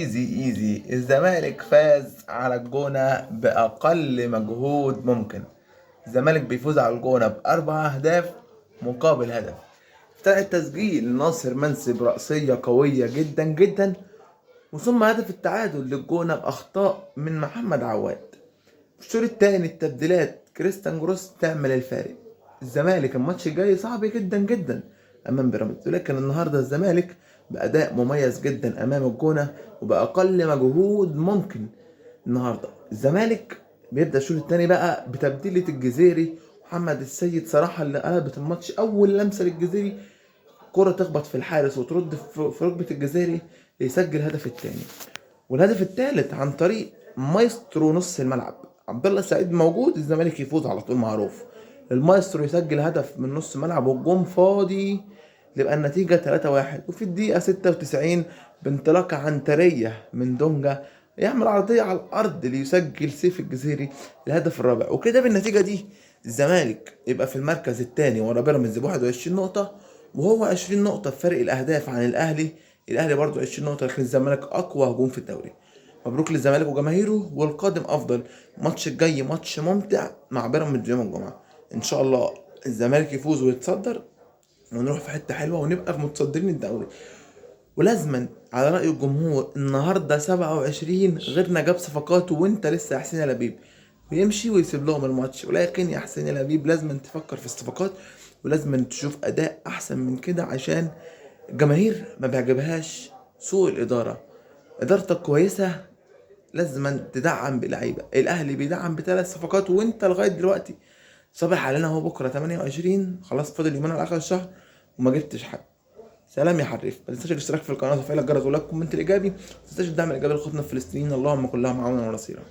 ايزي ايزي الزمالك فاز على الجونة بأقل مجهود ممكن. الزمالك بيفوز على الجونة ب4 أهداف مقابل هدف. افتتح التسجيل ناصر منسي برأسية قوية جدا جدا، وثم هدف التعادل للجونة بأخطاء من محمد عواد. في الشوط التاني التبديلات كريستيان جروس تعمل الفارق. الزمالك الماتش الجاي صعب جدا جدا امام بيراميدز، ولكن النهارده الزمالك باداء مميز جدا امام الجونه وباقل مجهود ممكن. النهارده الزمالك بيبدا الشوط الثاني بقى بتبديله الجزيري. محمد السيد صراحه اللي قلبت الماتش، اول لمسه للجزيري كرة تخبط في الحارس وترد في ركبة الجزيري ليسجل الهدف الثاني، والهدف الثالث عن طريق مايسترو نص الملعب عبد الله السعيد. موجود الزمالك يفوز على طول، معروف. المايسترو يسجل هدف من نص ملعب والجون فاضي، تبقى النتيجة 3-1. وفي الدقيقة 96 بانطلاقة عنترية من دونجا يعمل عرضية على الأرض ليسجل سيف الجزيري الهدف الرابع. وكده بالنتيجة دي الزمالك يبقى في المركز الثاني ورا بيراميدز ب 21 نقطة، وهو 20 نقطة بفرق الأهداف عن الأهلي. الأهلي برضه 20 نقطة، لكن الزمالك أقوى هجوم في الدوري. مبروك للزمالك وجماهيره، والقادم أفضل. الماتش الجاي ماتش ممتع مع بيراميدز يوم الجمعة. إن شاء الله الزمالك يفوز ويتصدر ونروح في حتة حلوة ونبقى في متصدرين الدوري. ولازما على رأي الجمهور النهاردة 27 غيرنا جاب صفقاته، وانت لسه يا حسين يا لبيب ويمشي ويسيب لهم الماتش. ولكن يا حسين يا لبيب لازم تفكر في الصفقات، ولازم تشوف أداء أحسن من كده، عشان الجماهير ما بيعجبهاش سوء الإدارة. إدارتك كويسة، لازم تدعم بلعيبة. الأهلي بيدعم ب3 صفقات وانت لغاية دلوقتي صابح علينا. هو بكرة 28، خلاص فاضل يومين على آخر الشهر وما جبتش حد. سلام يا حريف. ما تنساش الاشتراك في القناه وتفعيل الجرس ولايك كومنت الايجابي. ما تنساش الدعم الايجابي لخطنا الفلسطينيين. اللهم كن لهم عونا ونصيرا.